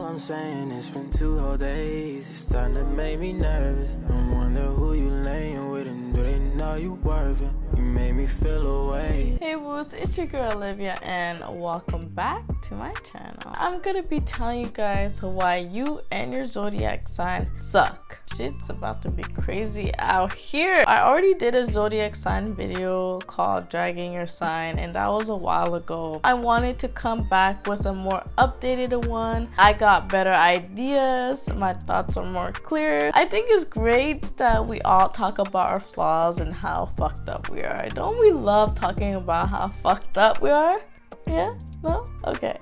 All I'm saying, it's been 2 whole days. It's starting to make me nervous. I wonder who you laying with and do they know you worth it? You made me feel away. Hey boos, it's your girl Olivia and welcome back to my channel. I'm gonna be telling you guys why you and your zodiac sign suck. Shit's about to be crazy out here. I already did a zodiac sign video called Dragging Your Sign, and that was a while ago. I wanted to come back with a more updated one. I got better ideas. My thoughts are more clear. I think it's great that we all talk about our flaws and how fucked up we are. Don't we love talking about how fucked up we are? Yeah? No? Okay.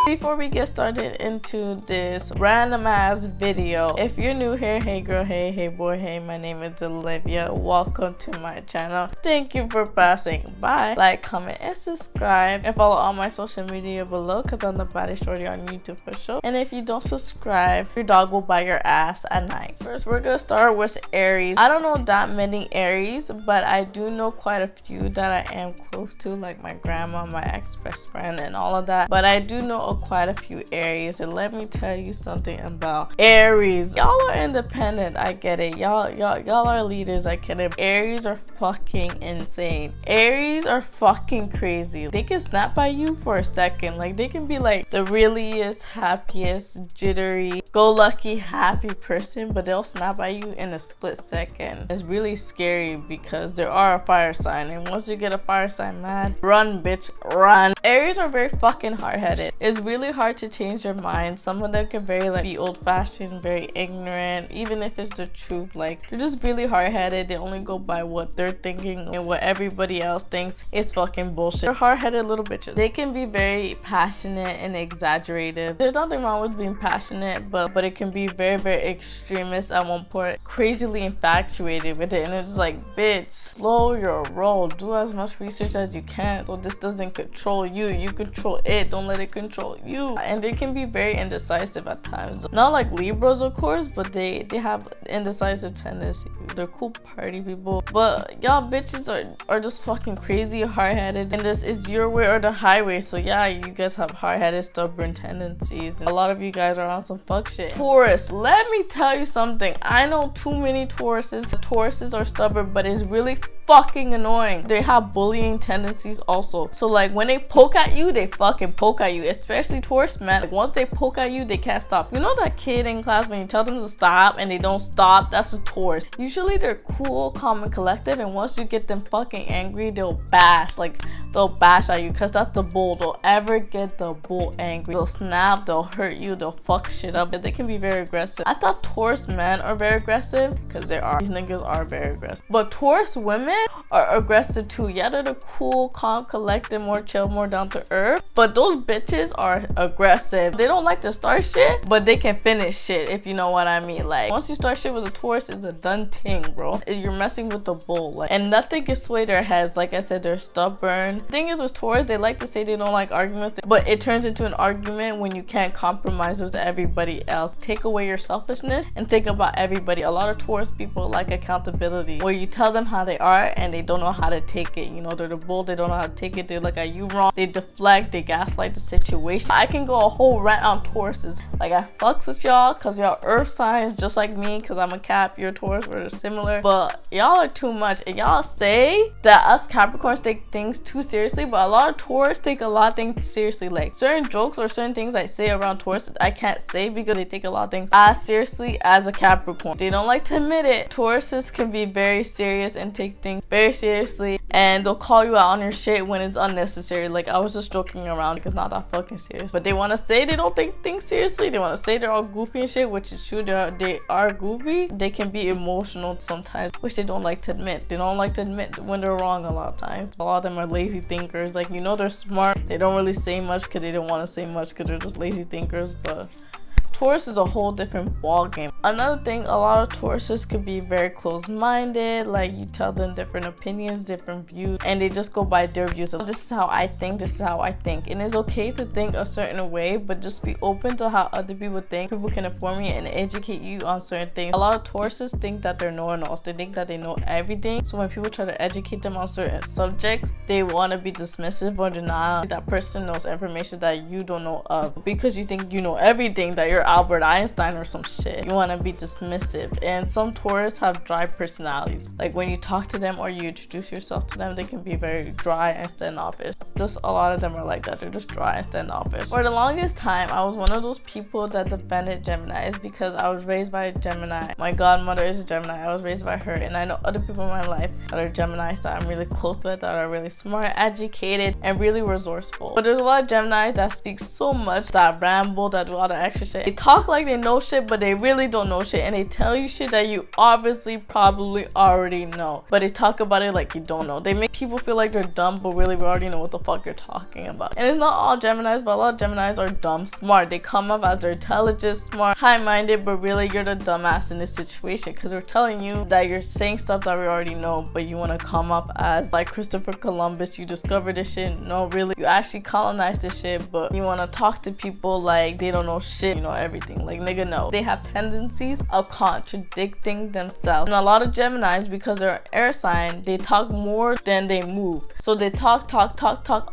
Before we get started into this random ass video, if you're new here, hey girl, hey boy, hey, my name is Olivia. Welcome to my channel. Thank you for passing by. Like, comment, and subscribe, and follow all my social media below because I'm the baddest shorty on YouTube for sure. And if you don't subscribe, your dog will bite your ass at night. First, we're gonna start with Aries. I don't know that many Aries, but I do know quite a few that I am close to, like my grandma, my ex-best friend, and all of that. But I do know quite a few Aries, and let me tell you something about Aries. Y'all are independent, I get it. Y'all are leaders, I get it. Aries are fucking insane. Aries are fucking crazy. They can snap at you for a second. Like, they can be like the realest, happiest, jittery, go lucky, happy person, but they'll snap at you in a split second. It's really scary because there are a fire sign, and once you get a fire sign mad, run bitch, run. Aries are very fucking hard-headed. It's really hard to change their mind. Some of them can be old-fashioned, very ignorant, even if it's the truth. Like, they're just really hard-headed. They only go by what they're thinking, and what everybody else thinks is fucking bullshit. They're hard-headed little bitches. They can be very passionate and exaggerative. There's nothing wrong with being passionate, but it can be very, very extremist at one point, crazily infatuated with it, and it's like, bitch, slow your roll. Do as much research as you can so this doesn't control you. You control it. Don't let it control you. And they can be very indecisive at times. Not like Libras, of course, but they have indecisive tendencies. They're cool party people, but y'all bitches are just fucking crazy, hard-headed, and this is your way or the highway. So yeah, you guys have hard-headed, stubborn tendencies. A lot of you guys are on some fuck shit. Taurus, let me tell you something. I know too many Tauruses. Tauruses are stubborn, but it's really fucking annoying. They have bullying tendencies also. So like, when they poke at you, they fucking poke at you, especially Taurus, man. Like, once they poke at you, they can't stop. You know that kid in class when you tell them to stop and they don't stop? That's a Taurus. Usually they're cool, calm, and collective, and once you get them fucking angry, they'll bash. Like, they'll bash at you, because that's the bull. They'll ever get the bull angry. They'll snap, they'll hurt you, they'll fuck shit up. They can be very aggressive. I thought Taurus men are very aggressive, because they are. These niggas are very aggressive. But Taurus women are aggressive too. Yeah, they're the cool, calm, collected, more chill, more down to earth, but those bitches are aggressive. They don't like to start shit, but they can finish shit, if you know what I mean. Like, once you start shit with a Taurus, it's a done thing, bro. You're messing with the bull, like, and nothing can sway their heads. Like I said, they're stubborn. The thing is with Taurus, they like to say they don't like arguments, but it turns into an argument when you can't compromise with everybody else. Take away your selfishness and think about everybody. A lot of Taurus people like accountability, where you tell them how they are and they don't know how to take it. You know, they're the bull, they don't know how to take it. They look at you wrong, they deflect, they gaslight the situation. I can go a whole rant on Tauruses. Like, I fucks with y'all because y'all earth signs just like me, because I'm a Cap, you're a Taurus, we're similar, but y'all are too much. And y'all say that us Capricorns take things too seriously, but a lot of Taurus take a lot of things seriously. Like, certain jokes or certain things I say around Taurus I can't say because they take a lot of things as seriously as a Capricorn. They don't like to admit it. Tauruses can be very serious and take things very seriously, and they'll call you out on your shit when it's unnecessary. Like, I was just joking around, it's not that fucking serious, but they want to say they don't take things seriously. They want to say they're all goofy and shit, which is true. They are goofy. They can be emotional sometimes, which they don't like to admit. They don't like to admit when they're wrong a lot of times. A lot of them are lazy thinkers. Like, you know, they're smart, they don't really say much because they don't want to say much because they're just lazy thinkers, but Taurus is a whole different ball game. Another thing, a lot of Tauruses could be very close-minded, like you tell them different opinions, different views, and they just go by their views. So this is how I think, this is how I think. And it's okay to think a certain way, but just be open to how other people think. People can inform you and educate you on certain things. A lot of Tauruses think that they're know-it-alls. They think that they know everything. So when people try to educate them on certain subjects, they want to be dismissive or denial. That person knows information that you don't know of because you think you know everything, that you're Albert Einstein or some shit. You want to be dismissive. And some Taurus have dry personalities. Like when you talk to them or you introduce yourself to them, they can be very dry and standoffish. Just a lot of them are like that. They're just dry and standoffish. For the longest time, I was one of those people that defended Geminis because I was raised by a Gemini. My godmother is a Gemini. I was raised by her, and I know other people in my life that are Geminis that I'm really close with, that are really smart, educated, and really resourceful. But there's a lot of Geminis that speak so much, that ramble, that do all the extra shit. They talk like they know shit, but they really don't know shit, and they tell you shit that you obviously probably already know, but they talk about it like you don't know. They make people feel like they're dumb, but really we already know what the fuck you're talking about. And it's not all Geminis, but a lot of Geminis are dumb smart. They come up as they're intelligent, smart, high-minded, but really you're the dumbass in this situation because we're telling you that you're saying stuff that we already know, but you want to come up as like Christopher Columbus. You discovered this shit. No, really, you actually colonized this shit, but you want to talk to people like they don't know shit, you know everything. Like, nigga, no. They have tendencies of contradicting themselves. And a lot of Geminis, because they're an air sign, they talk more than they move. So they talk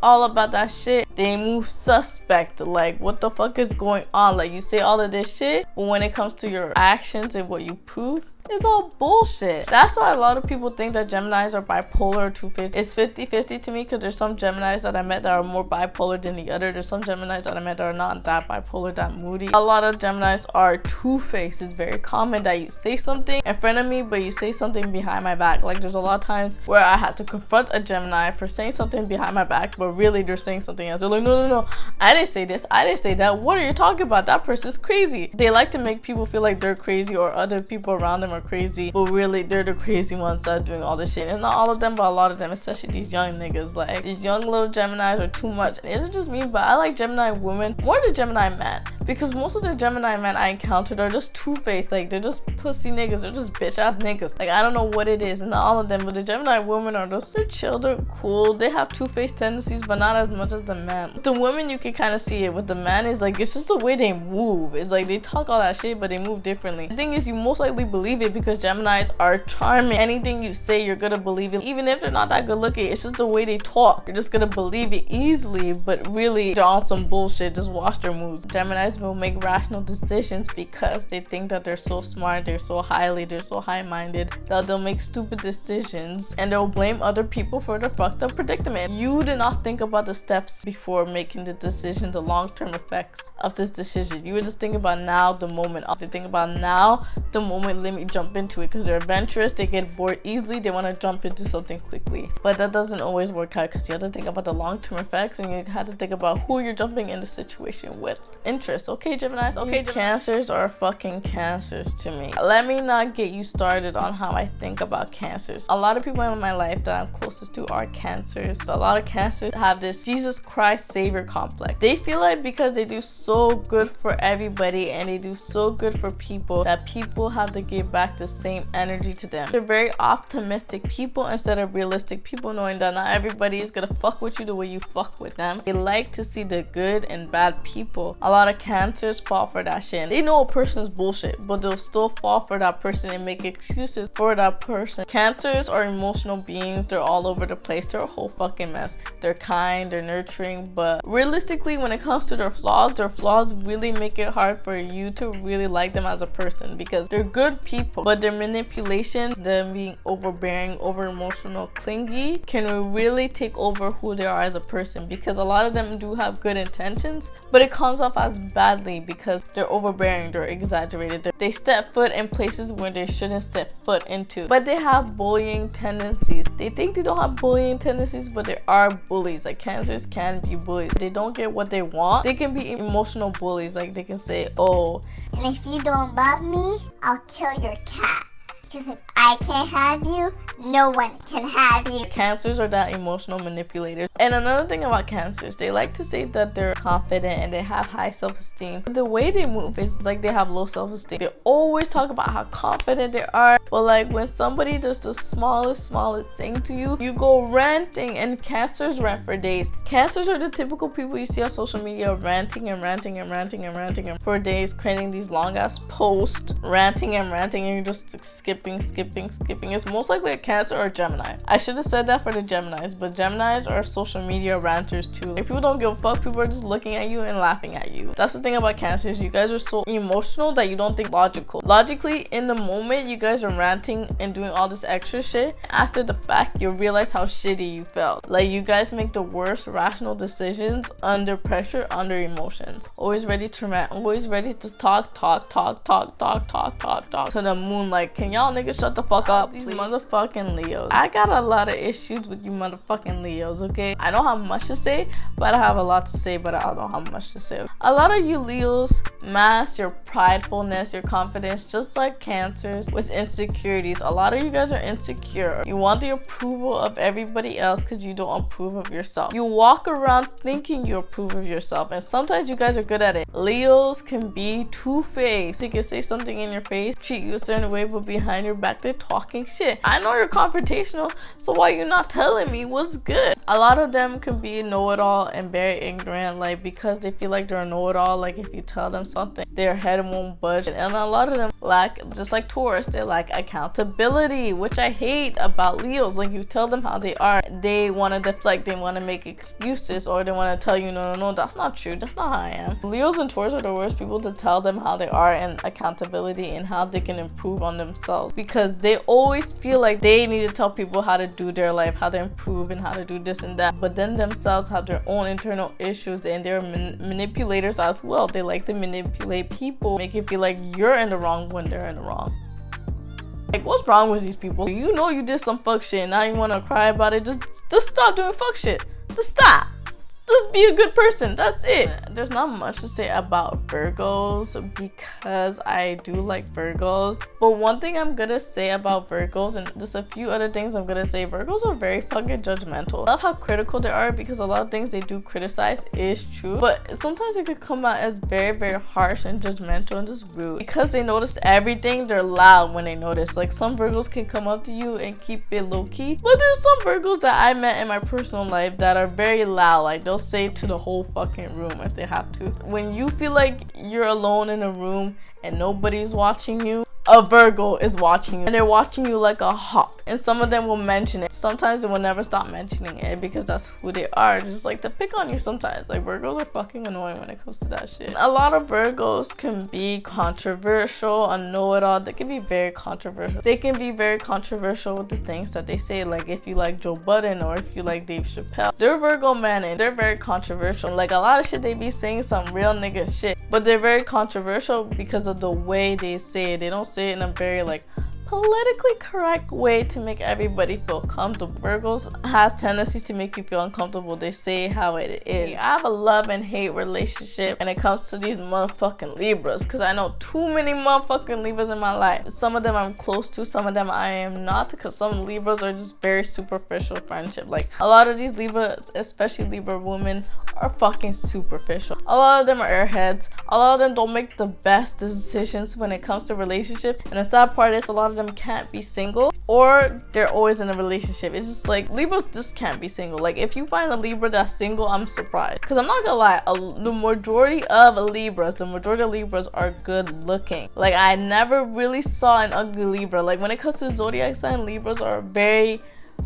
all about that shit. They move suspect. Like, what the fuck is going on? Like, you say all of this shit, but when it comes to your actions and what you prove, it's all bullshit. That's why a lot of people think that Geminis are bipolar or two-faced. It's 50-50 to me because there's some Geminis that I met that are more bipolar than the other. There's some Geminis that I met that are not that bipolar, that moody. A lot of Geminis are two-faced. It's very common that you say something in front of me, but you say something behind my back. Like, there's a lot of times where I had to confront a Gemini for saying something behind my back, but really they're saying something else. They're like, no, I didn't say this, I didn't say that. What are you talking about? That person's crazy. They like to make people feel like they're crazy or other people around them are crazy, but really they're the crazy ones that are doing all this shit. And not all of them, but a lot of them, especially these young niggas. Like, these young little Geminis are too much. And it's just me, but I like Gemini women more than Gemini men, because most of the Gemini men I encountered are just two-faced. Like, they're just pussy niggas, they're just bitch ass niggas. Like, I don't know what it is. And not all of them, but the Gemini women are just, they're chill, they're cool, they have two-faced tendencies, but not as much as the men. With the women you can kind of see it. With the men, is like, it's just the way they move. It's like they talk all that shit, but they move differently. The thing is, you most likely believe it because Geminis are charming. Anything you say, you're gonna believe it. Even if they're not that good looking, it's just the way they talk. You're just gonna believe it easily, but really they're on some bullshit. Just watch their moves. Geminis will make rational decisions because they think that they're so smart, they're so high-minded that they'll make stupid decisions and they'll blame other people for the fucked up predicament. You did not think about the steps before making the decision, the long-term effects of this decision. You were just thinking about now, the moment. They think about now, the moment, let me jump into it, because they're adventurous, they get bored easily, they want to jump into something quickly. But that doesn't always work out because you have to think about the long-term effects and you have to think about who you're jumping in the situation with. Interest. Okay, Geminis? Okay, Cancers are fucking Cancers to me. Let me not get you started on how I think about Cancers. A lot of people in my life that I'm closest to are Cancers. A lot of Cancers have this Jesus Christ Savior complex. They feel like because they do so good for everybody and they do so good for people, that people have to give back the same energy to them. They're very optimistic people instead of realistic people, knowing that not everybody is gonna fuck with you the way you fuck with them. They like to see the good and bad people. A lot of Cancers fall for that shit. They know a person's bullshit, but they'll still fall for that person and make excuses for that person. Cancers are emotional beings. They're all over the place. They're a whole fucking mess. They're kind, they're nurturing, but realistically, when it comes to their flaws really make it hard for you to really like them as a person, because they're good people, but their manipulations, them being overbearing, over emotional, clingy, can really take over who they are as a person, because a lot of them do have good intentions, but it comes off as badly because they're overbearing, they're exaggerated, they step foot in places where they shouldn't step foot into, but they have bullying tendencies. They think they don't have bullying tendencies, but they are bullies. Like, Cancers can be bullies. They don't get what they want, they can be emotional bullies. Like, they can say, oh, and if you don't love me, I'll kill your cat. Because if I can't have you, no one can have you. Cancers are that emotional manipulators. And another thing about Cancers, they like to say that they're confident and they have high self-esteem. But the way they move is like they have low self-esteem. They always talk about how confident they are, but like when somebody does the smallest thing to you, you go ranting. And Cancers rant for days. Cancers are the typical people you see on social media ranting for days, creating these long ass posts, ranting, and you're just skipping. It's most likely a Cancer or Gemini. I should have said that for the Geminis, but Geminis are social media ranters too. Like, people don't give a fuck. People are just looking at you and laughing at you. That's the thing about Cancers. You guys are so emotional that you don't think logical. Logically, in the moment, you guys are ranting and doing all this extra shit. After the fact, you'll realize how shitty you felt. Like, you guys make the worst rational decisions under pressure, under emotion. Always ready to rant. Always ready to talk to the moon. Like, can y'all niggas shut the fuck up? These motherfucking Leos. I got a lot of issues with you motherfucking Leos, okay? I don't have much to say, but I have a lot to say, but I don't have much to say. A lot of you Leos mask your pridefulness, your confidence, just like Cancers, with insecurities. A lot of you guys are insecure. You want the approval of everybody else because you don't approve of yourself. You walk around thinking you approve of yourself, and sometimes you guys are good at it. Leos can be two-faced. They can say something in your face, treat you a certain way, but behind your back they're talking shit. I know you're confrontational, so why you not telling me what's good? A lot of them can be know-it-all and very ignorant, like because they feel like they're a know-it-all. Like if you tell them something, their head won't budge. And a lot of them lack, just like Taurus, they lack accountability, which I hate about Leos. Like, you tell them how they are, they want to deflect, they want to make excuses, or they want to tell you no, that's not true, that's not how I am. Leos and Taurus are the worst people to tell them how they are, and accountability, and how they can improve on themselves, because they always feel like they need to tell people how to do their life, how to improve, and how to do this and that, but then themselves have their own internal issues, and they're manipulators as well. They like to manipulate people, make it feel like you're in the wrong when they're in the wrong. Like, what's wrong with these people? You know you did some fuck shit, now you want to cry about it. Just stop doing fuck shit. Just stop. Just be a good person. That's it. There's not much to say about Virgos because I do like Virgos. But one thing I'm gonna say about Virgos, and just a few other things I'm gonna say, Virgos are very fucking judgmental. I love how critical they are, because a lot of things they do criticize is true, but sometimes it could come out as very harsh and judgmental and just rude. Because they notice everything, they're loud when they notice. Like, some Virgos can come up to you and keep it low-key, but there's some Virgos that I met in my personal life that are very loud. Like, they'll say to the whole fucking room if they have to. When you feel like you're alone in a room and nobody's watching you, a Virgo is watching you, and they're watching you like a hawk. And some of them will mention it. Sometimes they will never stop mentioning it because that's who they are. Just like to pick on you sometimes. Like, Virgos are fucking annoying when it comes to that shit. A lot of Virgos can be controversial, a know-it-all. They can be very controversial. They can be very controversial with the things that they say. Like, if you like Joe Budden or if you like Dave Chappelle, they're Virgo man and they're very controversial. Like, a lot of shit they be saying some real nigga shit, but they're very controversial because of the way they say it. They don't say it in a very like politically correct way to make everybody feel comfortable. Virgos has tendencies to make you feel uncomfortable. They say how it is. I have a love and hate relationship when it comes to these motherfucking Libras, because I know too many motherfucking Libras in my life. Some of them I'm close to, some of them I am not, because some Libras are just very superficial friendship. Like, a lot of these Libras, especially Libra women, are fucking superficial. A lot of them are airheads. A lot of them don't make the best decisions when it comes to relationship, and the sad part is a lot of them can't be single, or they're always in a relationship. It's just like, Libras just can't be single. Like, if you find a Libra that's single, I'm surprised, because I'm not gonna lie, the majority of Libras are good looking. Like, I never really saw an ugly Libra. Like, when it comes to zodiac sign, Libras are very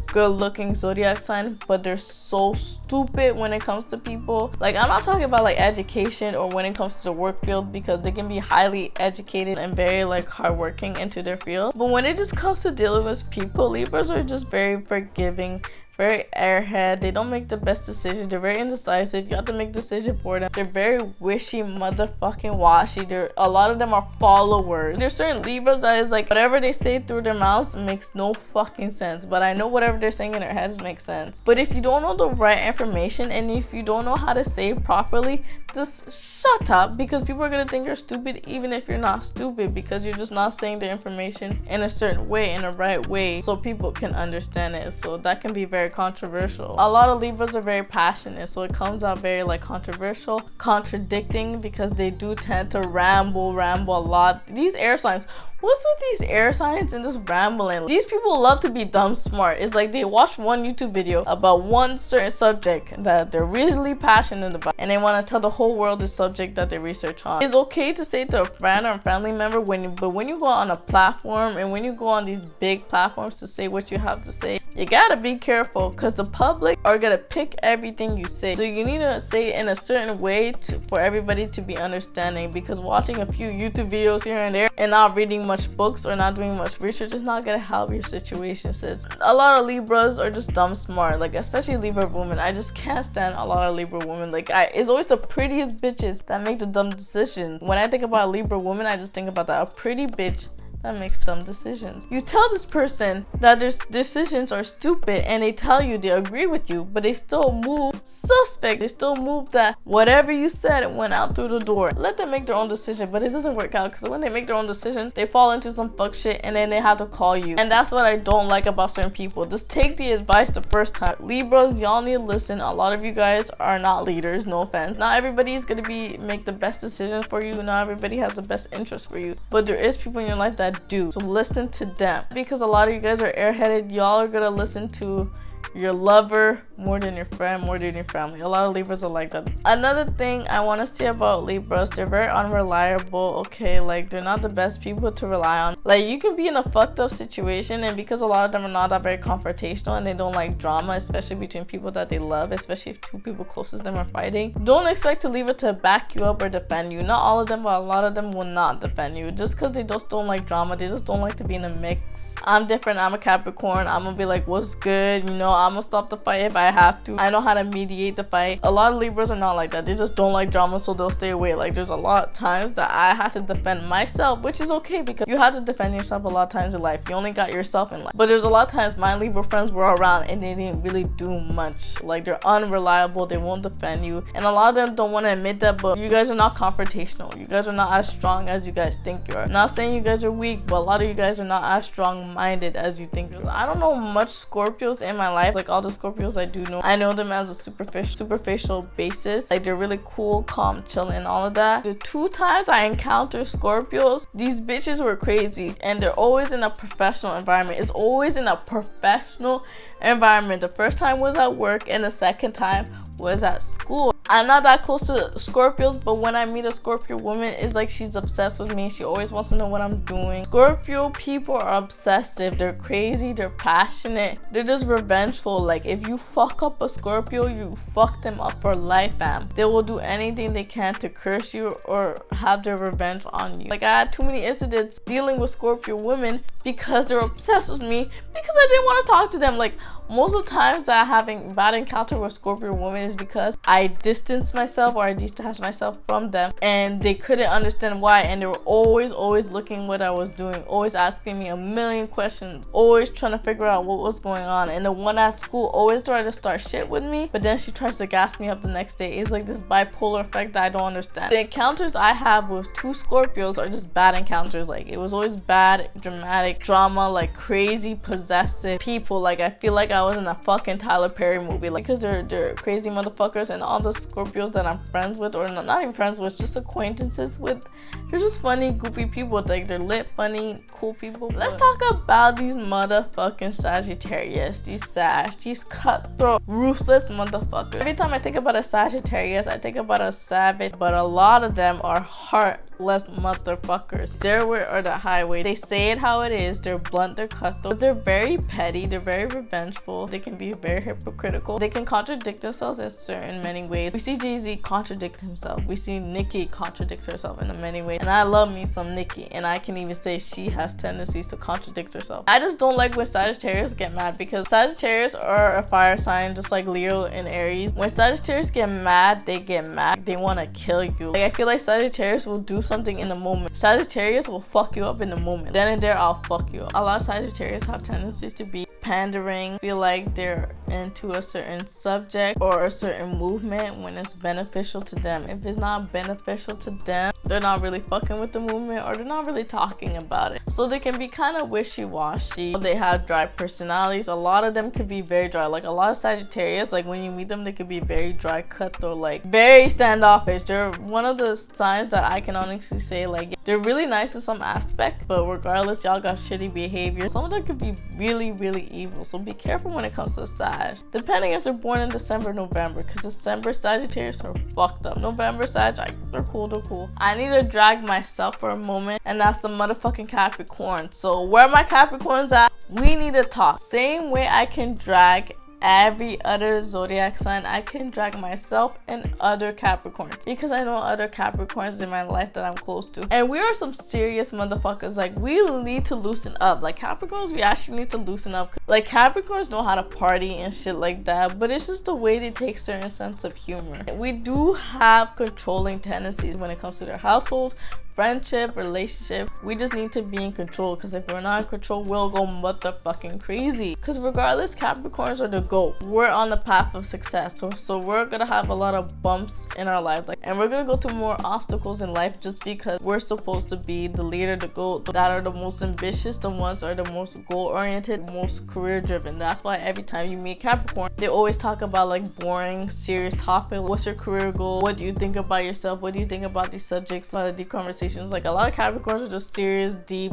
good looking zodiac sign, but they're so stupid when it comes to people. Like, I'm not talking about like education or when it comes to the work field, because they can be highly educated and very like hardworking into their field, but when it just comes to dealing with people, Libras are just very forgiving, very airhead. They don't make the best decision. They're very indecisive. You have to make decision for them. They're very wishy motherfucking washy. A lot of them are followers. There's certain Libras that is like whatever they say through their mouths makes no fucking sense, but I know whatever they're saying in their heads makes sense. But if you don't know the right information and if you don't know how to say it properly, just shut up, because people are gonna think you're stupid even if you're not stupid, because you're just not saying the information in a certain way, in a right way, so people can understand it. So that can be very controversial. A lot of Libras are very passionate, so it comes out very like controversial, contradicting, because they do tend to ramble a lot. These air signs, what's with these air signs and this rambling? These people love to be dumb smart. It's like they watch one YouTube video about one certain subject that they're really passionate about, and they want to tell the whole world the subject that they research on. It's okay to say to a friend or a family member but when you go on a platform and when you go on these big platforms to say what you have to say, you gotta be careful, because the public are gonna pick everything you say. So you need to say it in a certain way for everybody to be understanding, because watching a few YouTube videos here and there and not reading much books or not doing much research is not gonna help your situation. Sis. A lot of Libras are just dumb smart, like especially Libra women. I just can't stand a lot of Libra women. Like it's always the prettiest bitches that make the dumb decision. When I think about a Libra woman, I just think about that, a pretty bitch that makes dumb decisions. You tell this person that their decisions are stupid and they tell you they agree with you, but they still move suspect. They still move that whatever you said went out through the door. Let them make their own decision, but it doesn't work out, because when they make their own decision, they fall into some fuck shit and then they have to call you. And that's what I don't like about certain people. Just take the advice the first time. Libras, y'all need to listen. A lot of you guys are not leaders, no offense. Not everybody is gonna make the best decisions for you. Not everybody has the best interest for you, but there is people in your life that do. So listen to them, because a lot of you guys are airheaded. Y'all are gonna listen to your lover more than your friend, more than your family. A lot of Libras are like that. Another thing I want to say about Libras, they're very unreliable. Okay, like they're not the best people to rely on. Like you can be in a fucked up situation, and because a lot of them are not that very confrontational and they don't like drama, especially between people that they love, especially if two people closest to them are fighting, don't expect a Libra to back you up or defend you. Not all of them, but a lot of them will not defend you, just because they just don't like drama. They just don't like to be in a mix. I'm different. I'm a Capricorn. I'm gonna be like, what's good, you know, I'm gonna stop the fight if I have to. I know how to mediate the fight. A lot of Libras are not like that. They just don't like drama, so they'll stay away. Like there's a lot of times that I have to defend myself, which is okay, because you have to defend yourself a lot of times in life. You only got yourself in life. But there's a lot of times my Libra friends were around and they didn't really do much. Like they're unreliable. They won't defend you, and a lot of them don't want to admit that, but you guys are not confrontational. You guys are not as strong as you guys think you are. Not saying you guys are weak, but a lot of you guys are not as strong-minded as you think. I don't know much Scorpios in my life. Like all the Scorpios I do know, I know them as a superficial basis. Like they're really cool, calm, chilling, and all of that. The 2 times I encountered Scorpios, these bitches were crazy, and they're always in a professional environment. It's always in a professional environment. The first time was at work and the second time was at school. I'm not that close to Scorpios, but when I meet a Scorpio woman, it's like she's obsessed with me. She always wants to know what I'm doing. Scorpio people are obsessive. They're crazy. They're passionate. They're just revengeful. Like if you fuck up a Scorpio, you fuck them up for life, fam. They will do anything they can to curse you or have their revenge on you. Like I had too many incidents dealing with Scorpio women because they're obsessed with me, because I didn't want to talk to them. Like most of the times that I'm having bad encounter with Scorpio women is because I distance myself or I detach myself from them, and they couldn't understand why, and they were always looking what I was doing, always asking me a million questions, always trying to figure out what was going on. And the one at school always tried to start shit with me, but then she tries to gas me up the next day. It's like this bipolar effect that I don't understand. The encounters I have with 2 Scorpios are just bad encounters. Like it was always bad, dramatic, drama, like crazy, possessive people. Like I feel like I was in a fucking Tyler Perry movie, like because they're crazy motherfuckers, and all the Scorpios that I'm friends with, or not even friends with, just acquaintances with, they're just funny, goofy people. Like they're lit, funny, cool people. Let's talk about these motherfucking Sagittarius, these cutthroat, ruthless motherfuckers. Every time I think about a Sagittarius, I think about a savage, but a lot of them are heart reckless motherfuckers. Their way or the highway. They say it how it is. They're blunt, they're cutthroat. They're very petty. They're very revengeful. They can be very hypocritical. They can contradict themselves in certain many ways. We see Jay-Z contradict himself. We see Nicki contradict herself in many ways. And I love me some Nicki. And I can even say she has tendencies to contradict herself. I just don't like when Sagittarius get mad, because Sagittarius are a fire sign just like Leo and Aries. When Sagittarius get mad, they get mad. They want to kill you. Like, I feel like Sagittarius will do something in the moment. Sagittarius will fuck you up in the moment. Then and there, I'll fuck you up. A lot of Sagittarius have tendencies to be pandering, feel like they're into a certain subject or a certain movement when it's beneficial to them. If it's not beneficial to them, they're not really fucking with the movement, or they're not really talking about it. So they can be kind of wishy-washy. They have dry personalities. A lot of them can be very dry. Like, a lot of Sagittarius, like when you meet them, they could be very dry, cutthroat, like very standoffish. They're one of the signs that I can honestly say, like, they're really nice in some aspect, but regardless, y'all got shitty behavior. Some of them could be really, really evil. So be careful when it comes to Sag. Depending if they're born in December, November, because December Sagittarius are fucked up. November Sag, they're cool, they're cool. I need to drag myself for a moment, and that's the motherfucking Capricorn. So where my Capricorns at? We need to talk. Same way I can drag every other zodiac sign, I can drag myself and other Capricorns, because I know other Capricorns in my life that I'm close to, and we are some serious motherfuckers. Like, we need to loosen up. Like, Capricorns, we actually need to loosen up. Like, Capricorns know how to party and shit like that, but it's just the way they take certain sense of humor. We do have controlling tendencies when it comes to their household, friendship, relationship. We just need to be in control, because if we're not in control, we'll go motherfucking crazy. Because regardless, Capricorns are the GOAT. We're on the path of success, so we're gonna have a lot of bumps in our lives, like, and we're gonna go through more obstacles in life, just because we're supposed to be the leader, the GOAT, that are the most ambitious, the ones that are the most goal-oriented, most career-driven. That's why every time you meet Capricorn, they always talk about like boring, serious topic. What's your career goal? What do you think about yourself? What do you think about these subjects? A lot of deep conversations. Like, a lot of Capricorns are just serious, deep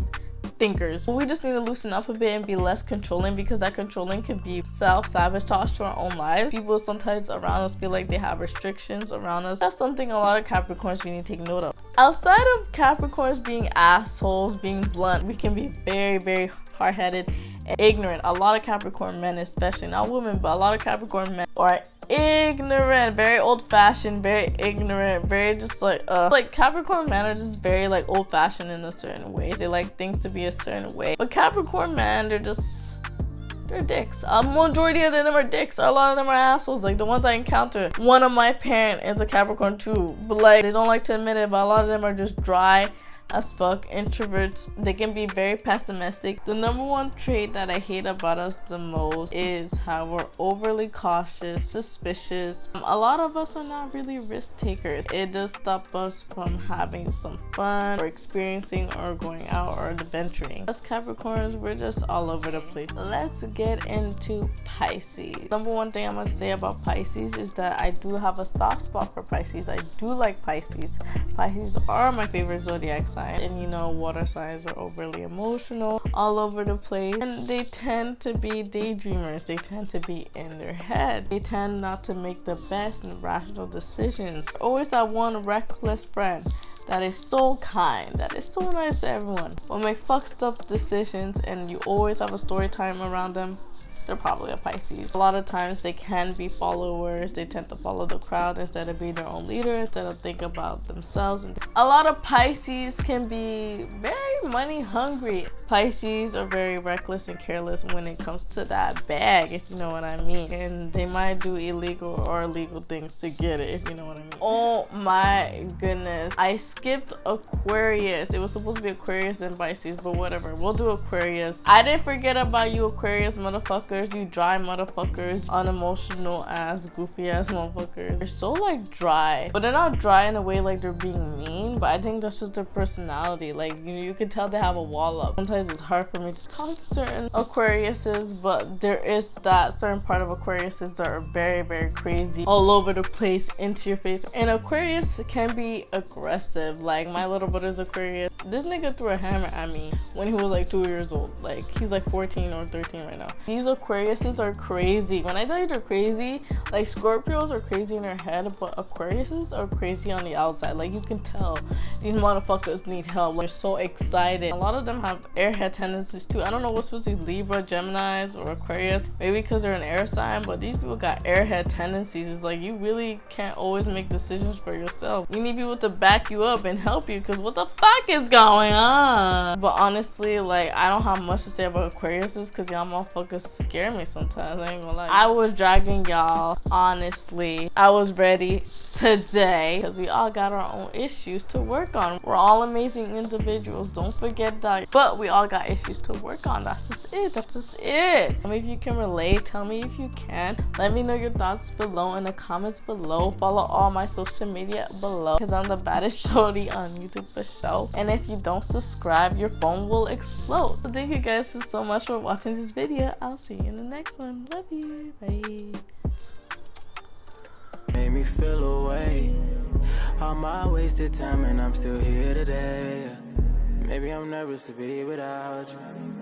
thinkers. We just need to loosen up a bit and be less controlling, because that controlling can be self-sabotage to our own lives. People sometimes around us feel like they have restrictions around us. That's something a lot of Capricorns we need to take note of. Outside of Capricorns being assholes, being blunt, we can be very, very hard-headed and ignorant. A lot of Capricorn men, especially, not women, but a lot of Capricorn men are ignorant, very old-fashioned, very ignorant, very just like Capricorn men are just very like old-fashioned in a certain ways. They like things to be a certain way, but Capricorn men, they're dicks. A majority of them are dicks. A lot of them are assholes. Like, the ones I encounter, one of my parents is a Capricorn too, but like, they don't like to admit it, but a lot of them are just dry as fuck, introverts. They can be very pessimistic. The number one trait that I hate about us the most is how we're overly cautious, suspicious. A lot of us are not really risk takers. It does stop us from having some fun or experiencing or going out or adventuring. Us Capricorns, we're just all over the place. Let's get into Pisces. Number one thing I'm gonna say about Pisces is that I do have a soft spot for Pisces. I do like Pisces. Pisces are my favorite zodiac sign. And you know, water signs are overly emotional, all over the place, and they tend to be daydreamers. They tend to be in their head. They tend not to make the best and rational decisions. Always that one reckless friend that is so kind, that is so nice to everyone, will make fucked up decisions, and you always have a story time around them. They're probably a Pisces. A lot of times they can be followers. They tend to follow the crowd instead of being their own leader, instead of thinking about themselves. And a lot of Pisces can be very money hungry. Pisces are very reckless and careless when it comes to that bag, if you know what I mean. And they might do illegal or illegal things to get it, if you know what I mean. Oh my goodness. I skipped Aquarius. It was supposed to be Aquarius and Pisces, but whatever. We'll do Aquarius. I didn't forget about you, Aquarius motherfucker. You dry motherfuckers, unemotional ass, goofy ass motherfuckers. They're so like dry, but they're not dry in a way like they're being mean, but I think that's just their personality. Like, you can tell they have a wall up. Sometimes it's hard for me to talk to certain Aquariuses, but there is that certain part of Aquariuses that are very, very crazy, all over the place, into your face. And Aquarius can be aggressive. Like, my little brother's Aquarius. This nigga threw a hammer at me when he was like 2 years old. Like, he's like 14 or 13 right now. These Aquariuses are crazy. When I tell you they're crazy, like Scorpios are crazy in their head, but Aquariuses are crazy on the outside. Like, you can tell these motherfuckers need help. They're so excited. A lot of them have airhead tendencies too. I don't know what's supposed to be Libra, Geminis, or Aquarius. Maybe because they're an air sign, but these people got airhead tendencies. It's like you really can't always make decisions for yourself. You need people to back you up and help you, because what the fuck is going on? But honestly, like, I don't have much to say about Aquariuses because y'all motherfuckers scare me sometimes. I ain't gonna lie. I was dragging y'all, honestly. I was ready today because we all got our own issues to work on. We're all amazing individuals, don't forget that, but we all got issues to work on. That's just it. That's just it. Tell me if you can relate. Tell me if you can. Let me know your thoughts below in the comments below. Follow all my social media below because I'm the baddest shorty on YouTube for show. And if you don't subscribe, your phone will explode. So thank you guys so much for watching this video. I'll see you in the next one. Love you. Bye. Made me feel away. All my wasted time and I'm still here today. Maybe I'm nervous to be without you.